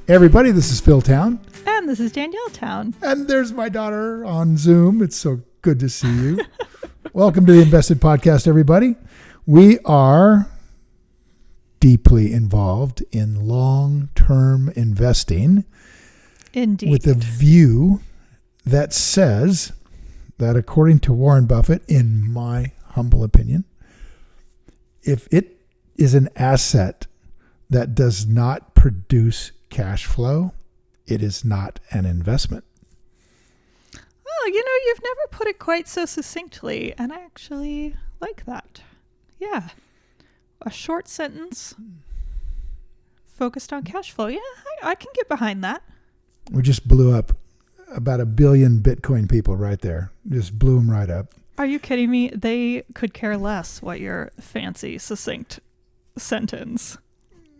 Hey everybody, this is Phil Town. And this is Danielle Town. And there's my daughter on Zoom. It's so good to see you. Welcome to the InvestED podcast, everybody. We are deeply involved in long-term investing. Indeed. With a view that says that, according to Warren Buffett, in my humble opinion, if it is an asset that does not produce cash flow, it is not an investment. Well, you've never put it quite so succinctly, and I actually like that. Yeah. A short sentence focused on cash flow. Yeah, I can get behind that. We just blew up about 1 billion Bitcoin people right there. Just blew them right up. Are you kidding me? They could care less what your fancy, succinct sentence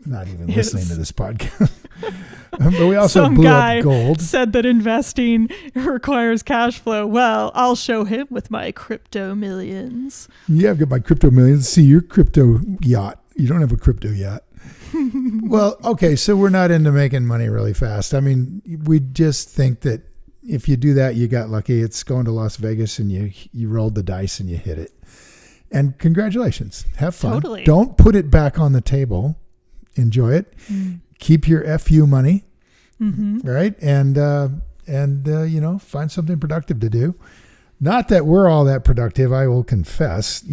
not even listening to this podcast. But we also Some blew guy up gold. Said that investing requires cash flow. Well, I'll show him with my crypto millions. Yeah, I've got my crypto millions. See, your crypto yacht. You don't have a crypto yacht. Well, okay, so we're not into making money really fast. I mean, we just think that if you do that, you got lucky. It's going to Las Vegas and you rolled the dice and you hit it. And congratulations. Have fun. Totally. Don't put it back on the table. Enjoy it. Keep your FU money, right? And find something productive to do. Not that we're all that productive, I will confess.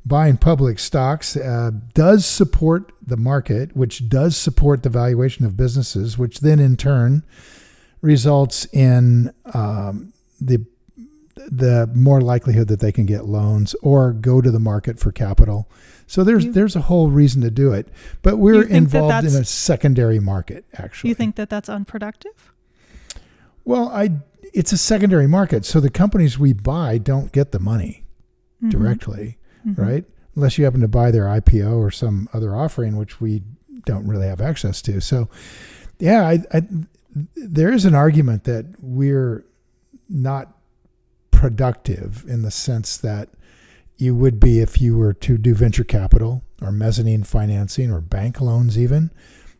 Buying public stocks does support the market, which does support the valuation of businesses, which then in turn results in the more likelihood that they can get loans or go to the market for capital. So there's a whole reason to do it, but we're involved in a secondary market, actually. You think that that's unproductive? Well, it's a secondary market, so the companies we buy don't get the money directly, right? Unless you happen to buy their IPO or some other offering, which we don't really have access to. So, yeah, there is an argument that we're not productive in the sense that you would be if you were to do venture capital or mezzanine financing or bank loans even,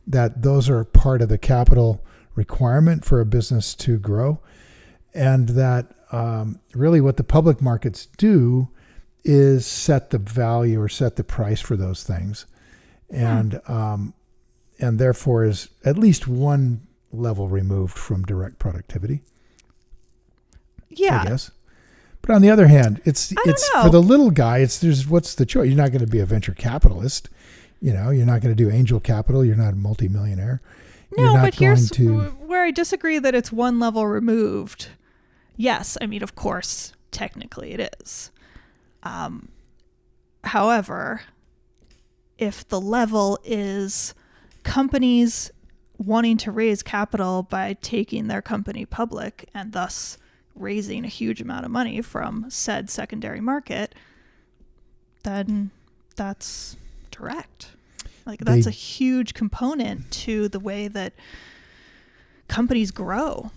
that those are part of the capital requirement for a business to grow. And that really what the public markets do is set the value or set the price for those things. And therefore is at least one level removed from direct productivity. Yeah. I guess. But on the other hand, it's know. for the little guy, what's the choice? You're not going to be a venture capitalist. You're not going to do angel capital. You're not a multimillionaire. No, but here's where I disagree that it's one level removed. Yes, I mean, of course, technically it is. However, if the level is companies wanting to raise capital by taking their company public and thus raising a huge amount of money from said secondary market, then that's direct. That's a huge component to the way that companies grow.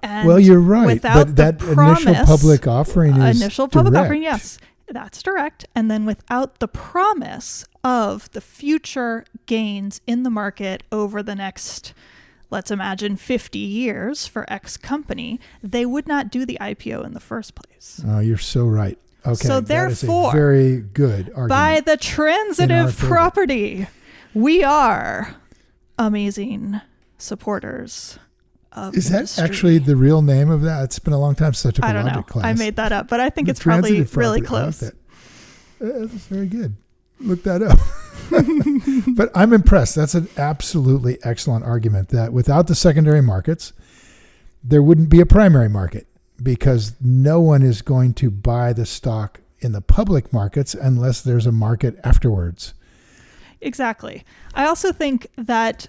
And well, you're right. But that initial public offering is public offering, yes, that's direct. And then without the promise of the future gains in the market over the next, let's imagine 50 years for X company, they would not do the IPO in the first place. Oh, you're so right. Okay. So that is therefore, a very good argument. By the transitive property, we are amazing supporters of Is industry. that actually the real name of that? It's been a long time since I took I a don't logic know. class. I made that up, but I think it's probably really close. I like that. That's very good. Look that up. But I'm impressed. That's an absolutely excellent argument that without the secondary markets, there wouldn't be a primary market because no one is going to buy the stock in the public markets unless there's a market afterwards. Exactly. I also think that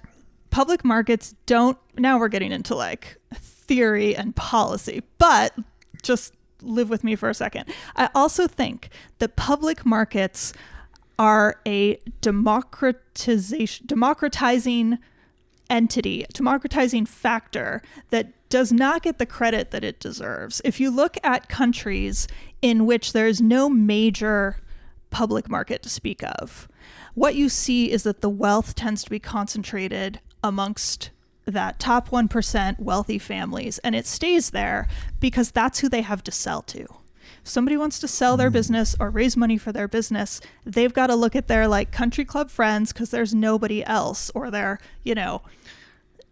public markets don't, now we're getting into theory and policy, but just live with me for a second. I also think that public markets are a democratizing entity, democratizing factor that does not get the credit that it deserves. If you look at countries in which there is no major public market to speak of, what you see is that the wealth tends to be concentrated amongst that top 1% wealthy families, and it stays there because that's who they have to sell to. If somebody wants to sell their business or raise money for their business, they've got to look at their like country club friends because there's nobody else, or their, you know,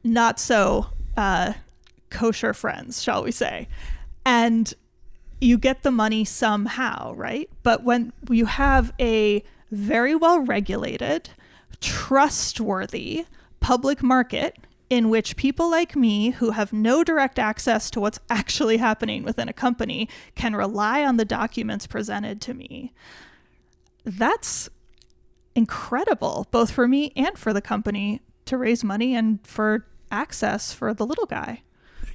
not so kosher friends, shall we say. And you get the money somehow, right? But when you have a very well regulated, trustworthy public market in which people like me, who have no direct access to what's actually happening within a company, can rely on the documents presented to me, that's incredible, both for me and for the company, to raise money and for access for the little guy.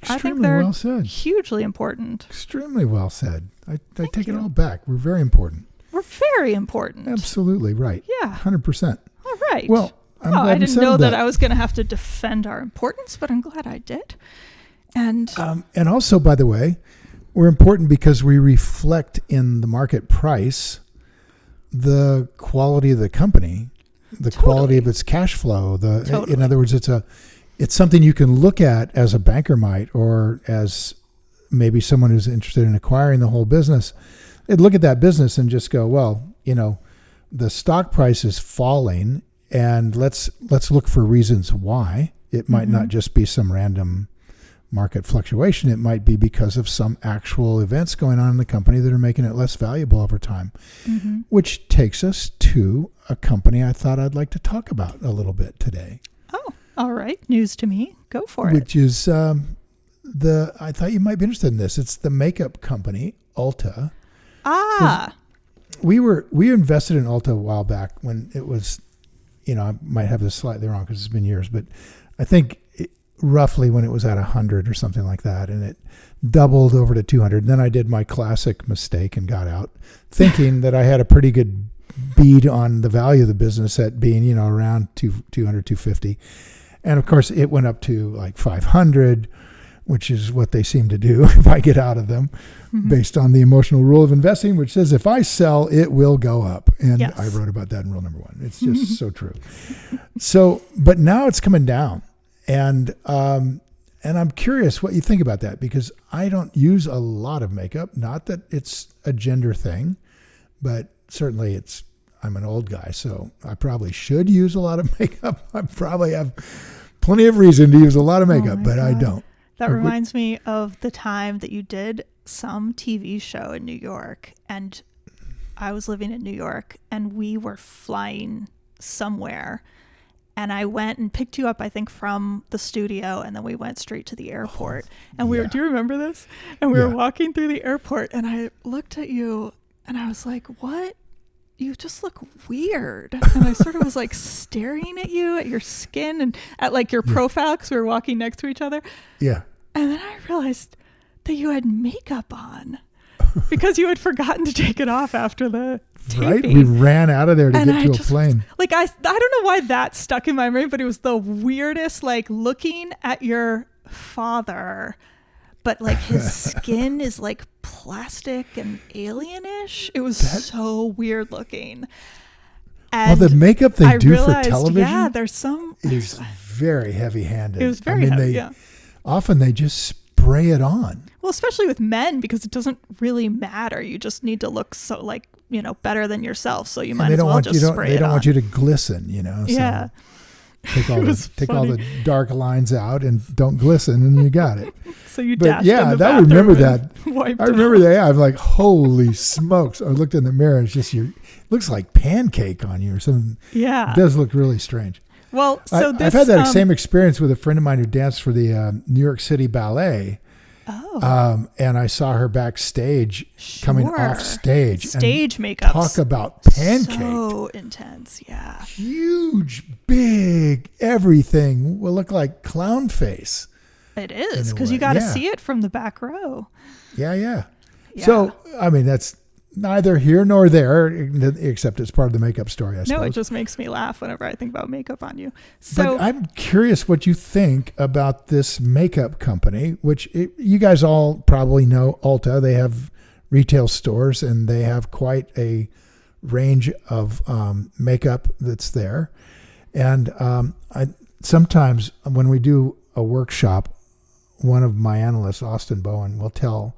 I think they're well said. Hugely important. Extremely well said. I take it all back. We're very important. We're very important. Absolutely right. Yeah. 100%. All right. Well, I didn't know that I was going to have to defend our importance, but I'm glad I did. And also, by the way, we're important because we reflect in the market price the quality of the company, the quality of its cash flow. In other words, it's something you can look at as a banker might, or as maybe someone who's interested in acquiring the whole business. They'd look at that business and just go, well, you know, the stock price is falling, and let's look for reasons why. It might not just be some random market fluctuation. It might be because of some actual events going on in the company that are making it less valuable over time, which takes us to a company I thought I'd like to talk about a little bit today. Oh, all right. News to me. Go for it. Which is I thought you might be interested in this. It's the makeup company, Ulta. We invested in Ulta a while back when it was, you know, I might have this slightly wrong because it's been years, but I think roughly when it was at 100 or something like that, and it doubled over to 200. And then I did my classic mistake and got out, thinking that I had a pretty good bead on the value of the business at being, you know, around 200, 250. And of course it went up to like 500, which is what they seem to do if I get out of them, based on the emotional rule of investing, which says if I sell, it will go up. And yes. I wrote about that in rule number 1. It's just so true. So, but now it's coming down. And I'm curious what you think about that, because I don't use a lot of makeup. Not that it's a gender thing, but certainly I'm an old guy, so I probably should use a lot of makeup. I probably have plenty of reason to use a lot of makeup, but I don't. That reminds me of the time that you did some TV show in New York, and I was living in New York, and we were flying somewhere, and I went and picked you up, I think, from the studio, and then we went straight to the airport. And we were, do you remember this? And we were walking through the airport, and I looked at you, and I was like, what? You just look weird. And I sort of was like staring at you, at your skin, and at like your profile, because we were walking next to each other. Yeah. And then I realized that you had makeup on because you had forgotten to take it off after the taping. Right? We ran out of there to get to a plane. Like, I don't know why that stuck in my brain, but it was the weirdest, like looking at your father, but like his skin is like plastic and alienish. It was so weird looking. And the makeup they do for television, yeah, there's some is very heavy-handed. It was very heavy. Often they just spray it on. Well, especially with men, because it doesn't really matter. You just need to look so, like, you know, better than yourself. So you might as well just spray it on. They don't want you to glisten, you know. Yeah. So take all the dark lines out and don't glisten, and you got it. So you dashed in the I remember that. I remember that. Yeah, I'm like, holy smokes! I looked in the mirror. It's just looks like pancake on you or something. Yeah, it does look really strange. Well, so I've had that same experience with a friend of mine who danced for the New York City Ballet. Oh. And I saw her backstage coming off stage. Stage makeup. Talk about pancake. So intense, yeah. Huge, big, everything will look like clown face. It is, because you got to see it from the back row. Yeah. So, I mean, that's neither here nor there, except it's part of the makeup story, I suppose. No, it just makes me laugh whenever I think about makeup on you. So but I'm curious what you think about this makeup company, which you guys all probably know Ulta. They have retail stores, and they have quite a range of makeup that's there. And sometimes when we do a workshop, one of my analysts, Austin Bowen, will tell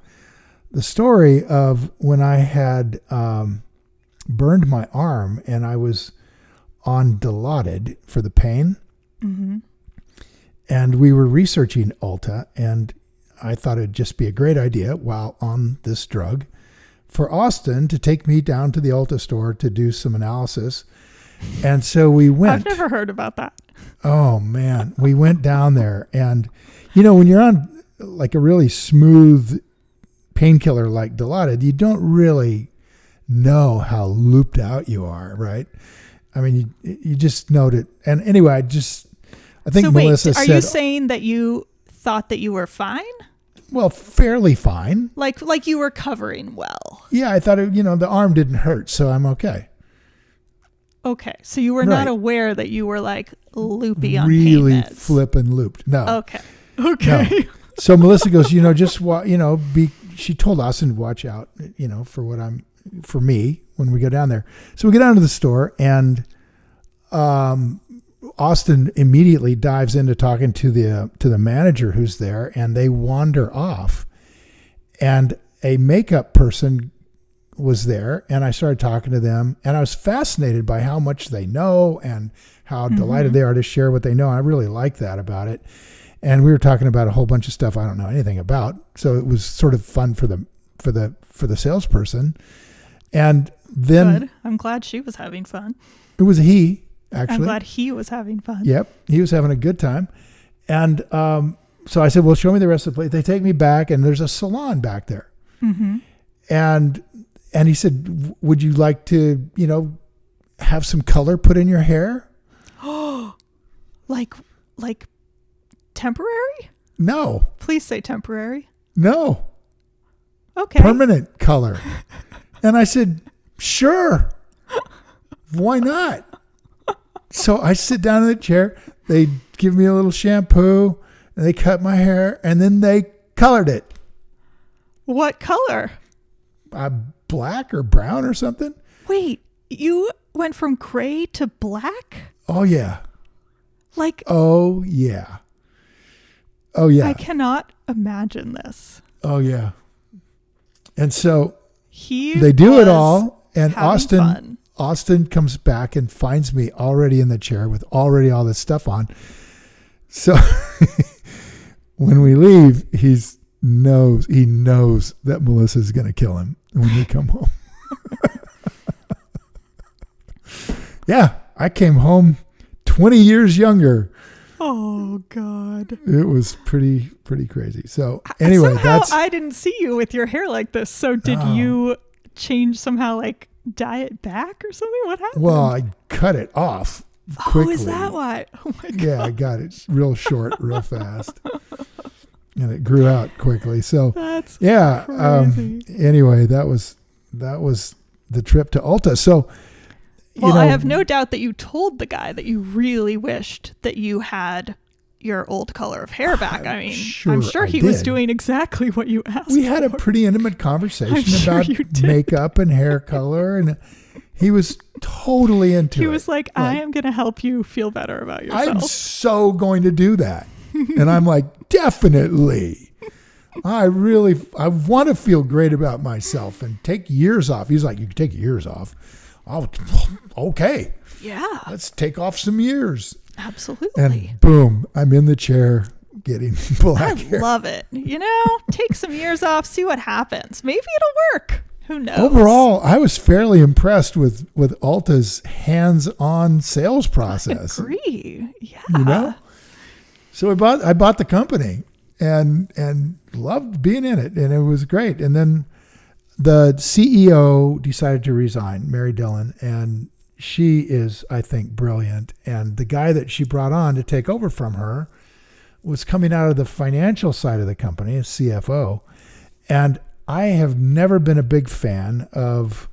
the story of when I had burned my arm and I was on Dilaudid for the pain. Mm-hmm. And we were researching Ulta, and I thought it'd just be a great idea while on this drug for Austin to take me down to the Ulta store to do some analysis. And so we went. I've never heard about that. Oh man, we went down there, and when you're on like a really smooth painkiller like Dilaudid, you don't really know how looped out you are, right? I mean, you just note it. And anyway, I think so Melissa wait, said, are you saying that you thought that you were fine? well, fairly fine. Like you were covering well. Yeah, I thought the arm didn't hurt, so I'm okay. Okay, so you were Right. not aware that you were like loopy on Really pain meds. flipping looped. No. Okay. Okay. No. So Melissa goes, she told Austin to watch out, for me when we go down there. So we go down to the store, and Austin immediately dives into talking to the manager who's there, and they wander off. And a makeup person was there, and I started talking to them, and I was fascinated by how much they know and how delighted they are to share what they know. I really like that about it. And we were talking about a whole bunch of stuff I don't know anything about. So it was sort of fun for the salesperson. And then Good. I'm glad she was having fun. it was he, actually. I'm glad he was having fun. Yep. He was having a good time. And so I said, well, show me the rest of the place. They take me back, and there's a salon back there. Mm-hmm. And he said, would you like to, have some color put in your hair? Like temporary? No. Please say temporary. No. Okay. Permanent color. And I said, sure. Why not? So I sit down in the chair. They give me a little shampoo, and they cut my hair, and then they colored it. What color? Black or brown or something. Wait, you went from gray to black? Oh, yeah. Like, Oh, yeah. Oh, yeah. I cannot imagine this. Oh, yeah. And so He they do it was all, and having fun. Austin comes back and finds me already in the chair with already all this stuff on. So when we leave, he knows that Melissa's going to kill him when we come home. Yeah, I came home 20 years younger. Oh God. It was pretty crazy. So anyway, somehow I didn't see you with your hair like this. So did you change somehow, like dye it back or something? What happened? Well, I cut it off quickly. Oh, is that why? Oh my God. Yeah, I got it real short, real fast. And it grew out quickly. So That's yeah. crazy. Anyway, that was the trip to Ulta. So Well, I have no doubt that you told the guy that you really wished that you had your old color of hair back. I mean, I'm sure he was doing exactly what you asked. We had a for. pretty intimate conversation I'm sure about you did. makeup and hair color, and he was totally into it. He was like, I am going to help you feel better about yourself. I'm so going to do that. And I'm like, definitely. I want to feel great about myself and take years off. He's like, you can take years off. Okay. Yeah, Let's take off some years. absolutely. And boom, I'm in the chair getting black I hair. love it. Take some years off, see what happens. Maybe it'll work. Who knows? Overall, I was fairly impressed with Ulta's hands-on sales process. I agree. Yeah. So I bought the company and loved being in it, and it was great. And then the CEO decided to resign, Mary Dillon, and she is, I think, brilliant. And the guy that she brought on to take over from her was coming out of the financial side of the company, a CFO. And I have never been a big fan of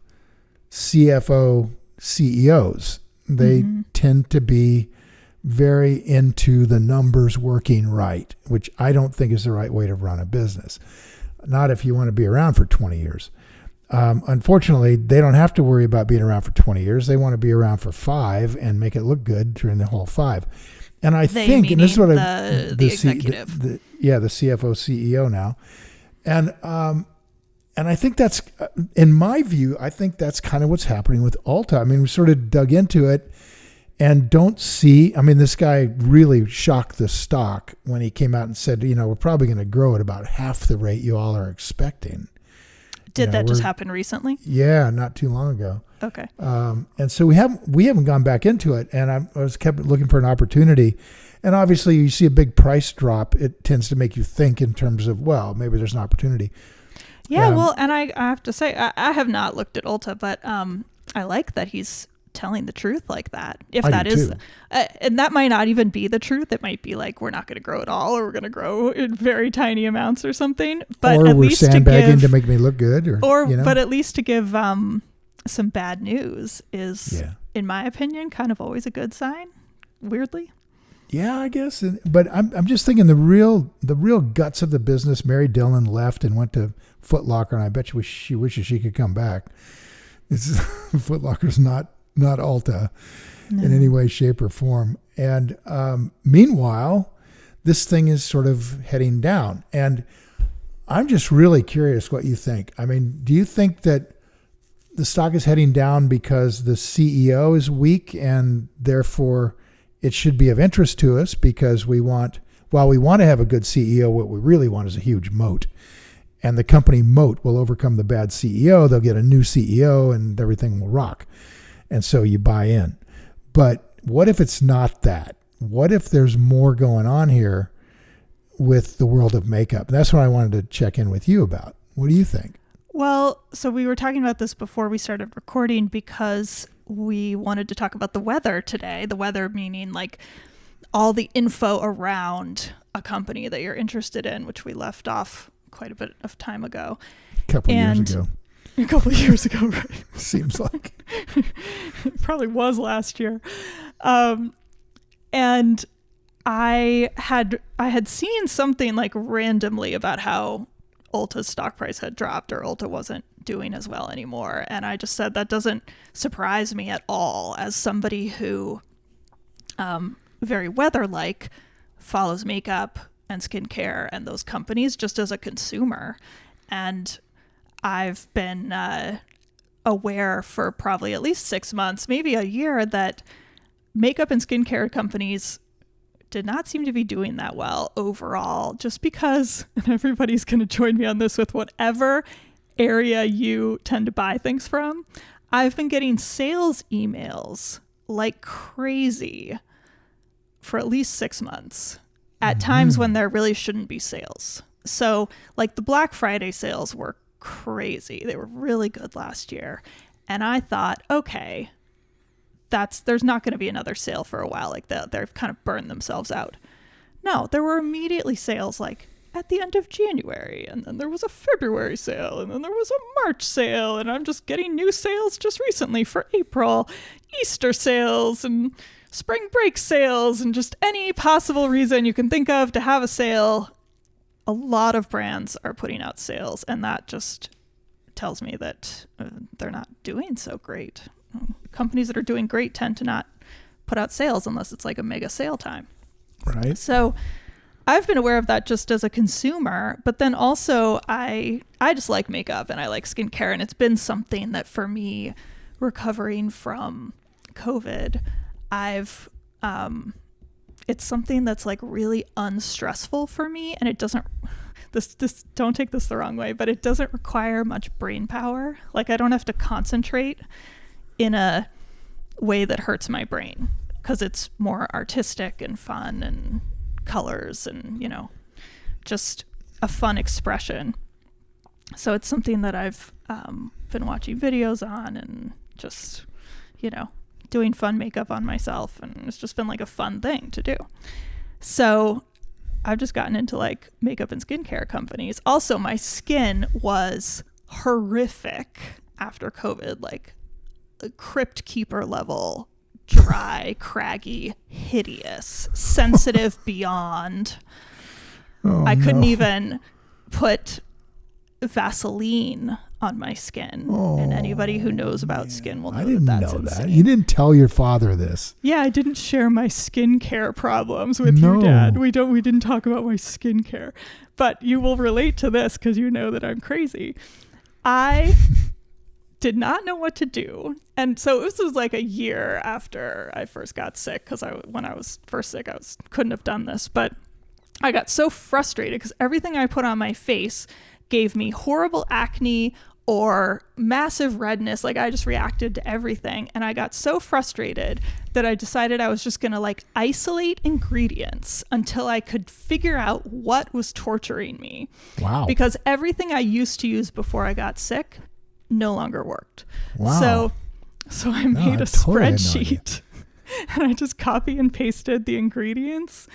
CFO CEOs. They tend to be very into the numbers working right, which I don't think is the right way to run a business. Not if you want to be around for 20 years. Unfortunately, they don't have to worry about being around for 20 years. They want to be around for 5 and make it look good during the whole 5. And I think, and this is what the executive. the CFO CEO now. And I think that's, in my view, I think that's kind of what's happening with Ulta. I mean, we sort of dug into it and don't see, I mean, this guy really shocked the stock when he came out and said, we're probably going to grow at about half the rate you all are expecting. Did that just happen recently? Yeah, not too long ago. Okay. And so we haven't gone back into it, and I was kept looking for an opportunity. And obviously, you see a big price drop, it tends to make you think in terms of, well, maybe there's an opportunity. Yeah, well, and I have to say, I have not looked at Ulta, but I like that he's telling the truth like that. If that is, and that might not even be the truth. It might be like, we're not going to grow at all, or we're going to grow in very tiny amounts or something. But or at we're least sandbagging to make me look good, but at least to give some bad news is, in my opinion, kind of always a good sign. Weirdly. Yeah, I guess. But I'm just thinking the real guts of the business. Mary Dillon left and went to Foot Locker, and I bet she wishes she could come back. Foot Locker's not Ulta in any way, shape, or form. And meanwhile, this thing is sort of heading down. And I'm just really curious what you think. I mean, do you think that the stock is heading down because the CEO is weak and therefore it should be of interest to us because while we want to have a good CEO, what we really want is a huge moat. And the company moat will overcome the bad CEO. They'll get a new CEO and everything will rock. And so you buy in. But what if it's not that? What if there's more going on here with the world of makeup? And that's what I wanted to check in with you about. What do you think? Well, so we were talking about this before we started recording because we wanted to talk about the weather today. The weather meaning like all the info around a company that you're interested in, which we left off quite a bit of time ago. A couple of years ago, right? Seems like. It probably was last year. And I had seen something like randomly about how Ulta's stock price had dropped or Ulta wasn't doing as well anymore. And I just said that doesn't surprise me at all as somebody who very weather-like follows makeup and skincare and those companies just as a consumer. And I've been aware for probably at least 6 months, maybe a year, that makeup and skincare companies did not seem to be doing that well overall, just because, and everybody's going to join me on this, with whatever area you tend to buy things from, I've been getting sales emails like crazy for at least 6 months at times when there really shouldn't be sales. So like the Black Friday sales were crazy. They were really good last year. And I thought, okay, there's not going to be another sale for a while like that. They've kind of burned themselves out. No, there were immediately sales like at the end of January, and then there was a February sale, and then there was a March sale, and I'm just getting new sales just recently for April, Easter sales, and spring break sales, and just any possible reason you can think of to have a sale. A lot of brands are putting out sales, and that just tells me that they're not doing so great. Companies that are doing great tend to not put out sales unless it's like a mega sale time. Right. So I've been aware of that just as a consumer, but then also I just like makeup and I like skincare, and it's been something that for me, recovering from COVID, it's something that's like really unstressful for me, and it doesn't, this don't take this the wrong way, but it doesn't require much brain power. Like I don't have to concentrate in a way that hurts my brain because it's more artistic and fun and colors and, just a fun expression. So it's something that I've been watching videos on and just, doing fun makeup on myself, and it's just been like a fun thing to do. So I've just gotten into like makeup and skincare companies. Also, my skin was horrific after COVID, like a crypt keeper level, dry, craggy, hideous, sensitive beyond. I couldn't even put Vaseline on my skin. And anybody who knows about skin will know I didn't that's know insane. that. You didn't tell your father this. Yeah, I didn't share my skincare problems with No. you, Dad. We didn't talk about my skincare. But you will relate to this because you know that I'm crazy. I did not know what to do. And so this was like a year after I first got sick, because when I was first sick, couldn't have done this. But I got so frustrated because everything I put on my face gave me horrible acne or massive redness. Like, I just reacted to everything. And I got so frustrated that I decided I was just going to like isolate ingredients until I could figure out what was torturing me. Wow. Because everything I used to use before I got sick no longer worked. Wow. So I made a spreadsheet and I just copy and pasted the ingredients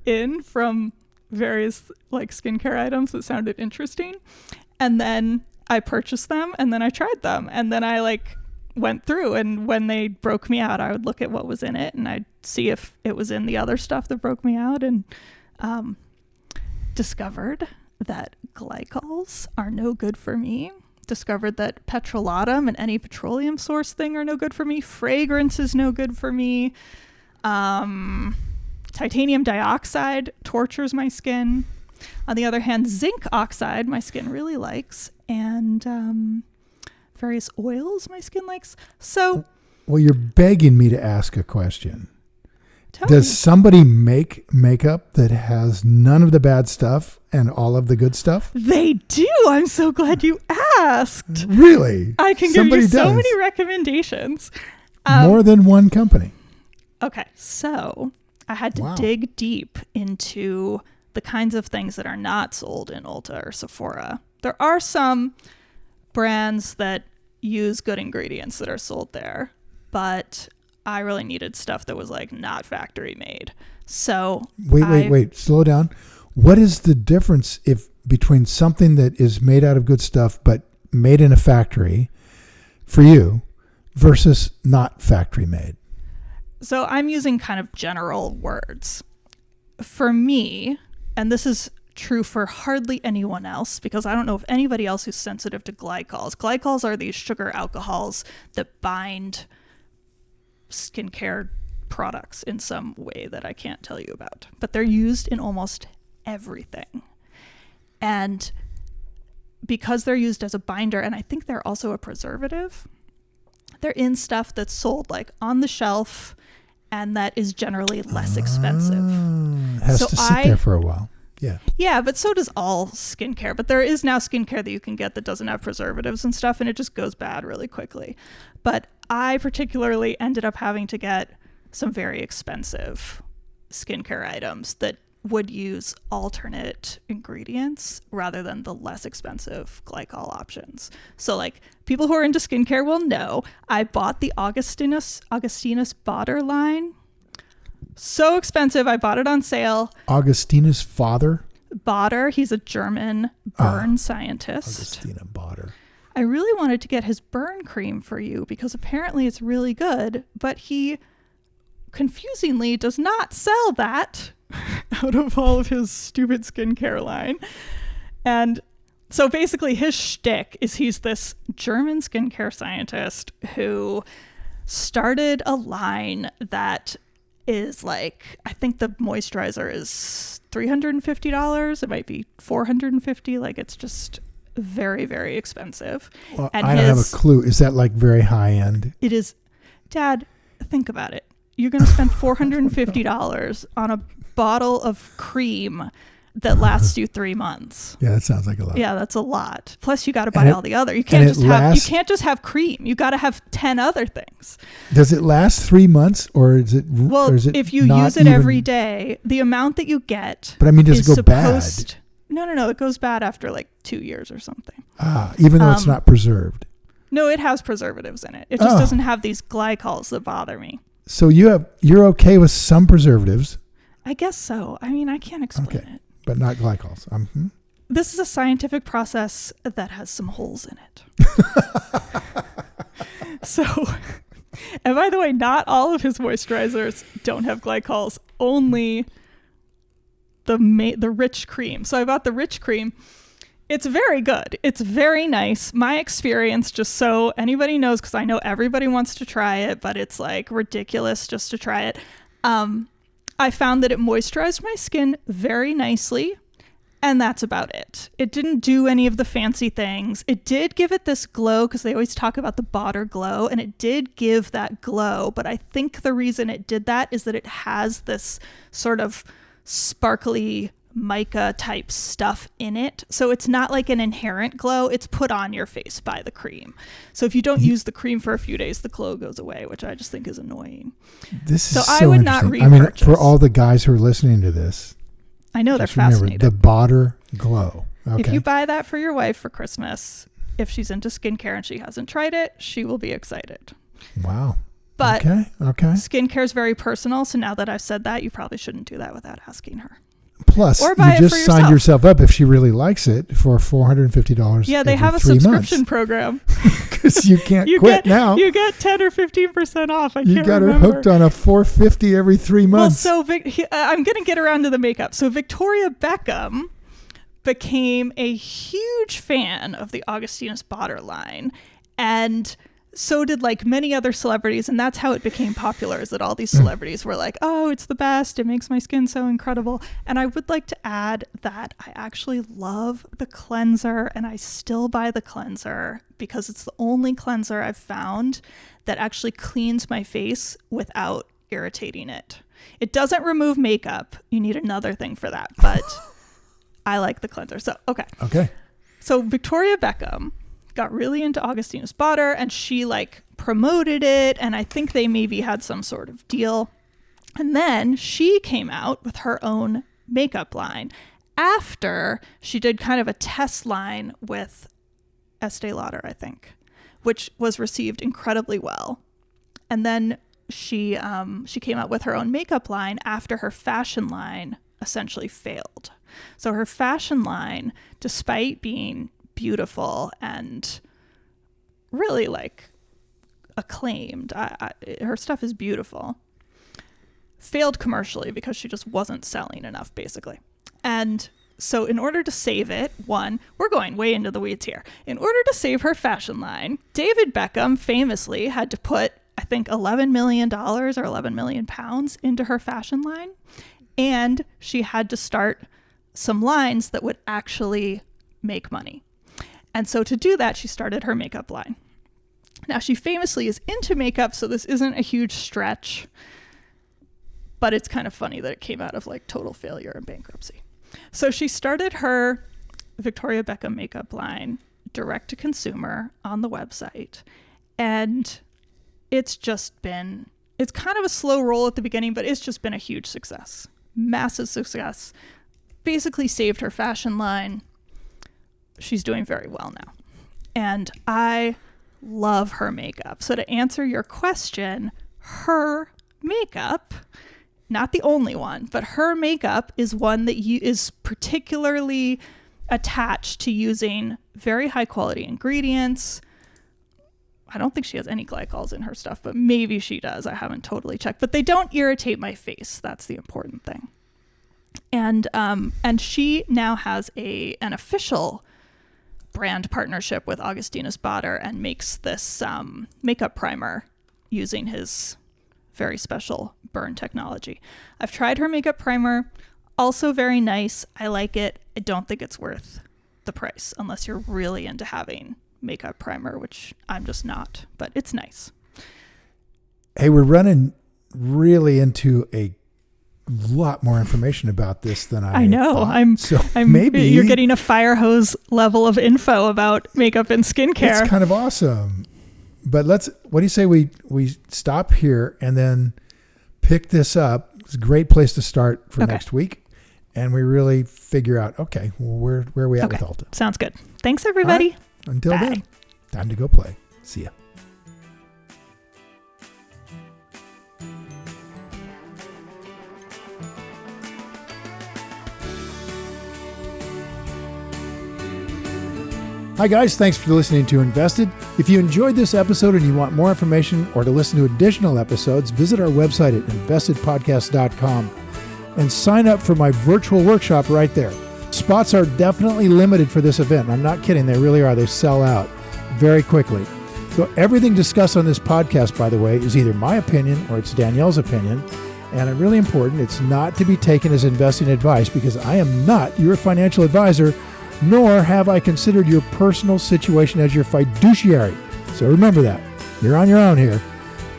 in from various like skincare items that sounded interesting. And then I purchased them and then I tried them. And then I like went through, and when they broke me out, I would look at what was in it and I'd see if it was in the other stuff that broke me out, and discovered that glycols are no good for me. Discovered that petrolatum and any petroleum source thing are no good for me. Fragrance is no good for me. Titanium dioxide tortures my skin. On the other hand, zinc oxide my skin really likes, and various oils my skin likes. So, well, you're begging me to ask a question. Does Does somebody make makeup that has none of the bad stuff and all of the good stuff? They do. I'm so glad you asked. Really? I can Somebody give you so does. many recommendations. More than one company. Okay, so I had to Wow. dig deep into the kinds of things that are not sold in Ulta or Sephora. There are some brands that use good ingredients that are sold there, but I really needed stuff that was like not factory made. So Wait. Slow down. What is the difference between something that is made out of good stuff but made in a factory for you versus not factory made? So I'm using kind of general words. For me, and this is true for hardly anyone else, because I don't know if anybody else who's sensitive to glycols. Glycols are these sugar alcohols that bind skincare products in some way that I can't tell you about. But they're used in almost everything. And because they're used as a binder, and I think they're also a preservative, they're in stuff that's sold like on the shelf and that is generally less expensive. It has to sit there for a while. Yeah. Yeah, but so does all skincare. But there is now skincare that you can get that doesn't have preservatives and stuff, and it just goes bad really quickly. But I particularly ended up having to get some very expensive skincare items that would use alternate ingredients rather than the less expensive glycol options. So like people who are into skincare will know I bought the Augustinus Botter line. So expensive. I bought it on sale. Augustina's father? Botter. He's a German burn scientist. Augustina Botter. I really wanted to get his burn cream for you because apparently it's really good, but he confusingly does not sell that out of all of his stupid skincare line. And so basically his shtick is he's this German skincare scientist who started a line that is like, I think the moisturizer is $350. It might be $450. Like it's just very, very expensive. Well, and I don't have a clue. Is that like very high end? It is. Dad, think about it. You're going to spend $450 on a bottle of cream that lasts you 3 months. Yeah, that sounds like a lot. Yeah, that's a lot. Plus you got to buy all the other. You can't just have cream. You got to have 10 other things. Does it last 3 months or is it if you use it every day, the amount that you get But I mean, does it go bad? No, it goes bad after like 2 years or something. Even though it's not preserved. No, it has preservatives in it. It just doesn't have these glycols that bother me. So you're okay with some preservatives? I guess so. I mean, I can't explain it. But not glycols. This is a scientific process that has some holes in it. So, and by the way, not all of his moisturizers don't have glycols, only the rich cream. So I bought the rich cream It's very good. It's very nice. My experience, just so anybody knows, because I know everybody wants to try it, but it's like ridiculous just to try it. I found that it moisturized my skin very nicely, and that's about it. It didn't do any of the fancy things. It did give it this glow, because they always talk about the Botter glow, and it did give that glow, but I think the reason it did that is that it has this sort of sparkly mica type stuff in it. So it's not like an inherent glow. It's put on your face by the cream. So if you don't use the cream for a few days, the glow goes away, which I just think is annoying. This is so I would not interesting. repurchase. I mean, for all the guys who are listening to this, I know they're remember fascinated. the Botter glow. Okay. If you buy that for your wife for Christmas, if she's into skincare and she hasn't tried it, she will be excited. Wow. But okay. Skincare is very personal. So now that I've said that, you probably shouldn't do that without asking her. Plus, or buy you just it for signed yourself. yourself up if she really likes it for $450. Yeah, they every have a 3 subscription months. program. Because you can't quit now. You get 10 or 15% off. You got her hooked on a $450 every 3 months. Well, so I'm going to get around to the makeup. So Victoria Beckham became a huge fan of the Augustinus Botter line, and so did like many other celebrities, and that's how it became popular, is that all these celebrities were like, oh, it's the best, it makes my skin so incredible. And I would like to add that I actually love the cleanser, and I still buy the cleanser because it's the only cleanser I've found that actually cleans my face without irritating it. It doesn't remove makeup. You need another thing for that, but I like the cleanser. So okay. So Victoria Beckham got really into Augustinus Botter, and she like promoted it, and I think they maybe had some sort of deal. And then she came out with her own makeup line after she did kind of a test line with Estee Lauder, I think, which was received incredibly well. And then she came out with her own makeup line after her fashion line essentially failed. So her fashion line, despite being beautiful and really like acclaimed, her stuff is beautiful, failed commercially because she just wasn't selling enough, basically. And so in order to save it, we're going way into the weeds here. In order to save her fashion line, David Beckham famously had to put, I think, $11 million or 11 million pounds into her fashion line. And she had to start some lines that would actually make money. And so to do that, she started her makeup line. Now, she famously is into makeup, so this isn't a huge stretch, but it's kind of funny that it came out of like total failure and bankruptcy. So she started her Victoria Beckham makeup line direct to consumer on the website. And it's kind of a slow roll at the beginning, but it's just been a huge success. Massive success. Basically saved her fashion line. She's doing very well now. And I love her makeup. So to answer your question, her makeup, not the only one, but her makeup is one that is particularly attached to using very high quality ingredients. I don't think she has any glycols in her stuff, but maybe she does. I haven't totally checked, but they don't irritate my face. That's the important thing. And she now has an official brand partnership with Augustinus Botter and makes this makeup primer using his very special burn technology. I've tried her makeup primer, also very nice. I like it. I don't think it's worth the price unless you're really into having makeup primer, which I'm just not, but it's nice. Hey, we're running really into a lot more information about this than I know. thought. Maybe you're getting a fire hose level of info about makeup and skincare. It's kind of awesome. But what do you say we stop here and then pick this up? It's a great place to start for next week. And we really figure out, okay, well, where are we at with Ulta? Sounds good. Thanks, everybody. Right. Until Bye. then, time to go play. See ya. Hi guys, thanks for listening to InvestED. If you enjoyed this episode and you want more information or to listen to additional episodes, visit our website at investedpodcast.com and sign up for my virtual workshop right there. Spots are definitely limited for this event. I'm not kidding. They really are. They sell out very quickly. So everything discussed on this podcast, by the way, is either my opinion or it's Danielle's opinion. And really important, it's not to be taken as investing advice because I am not your financial advisor, nor have I considered your personal situation as your fiduciary. So remember that. You're on your own here.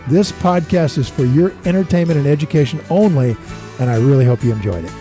This podcast is for your entertainment and education only, and I really hope you enjoyed it.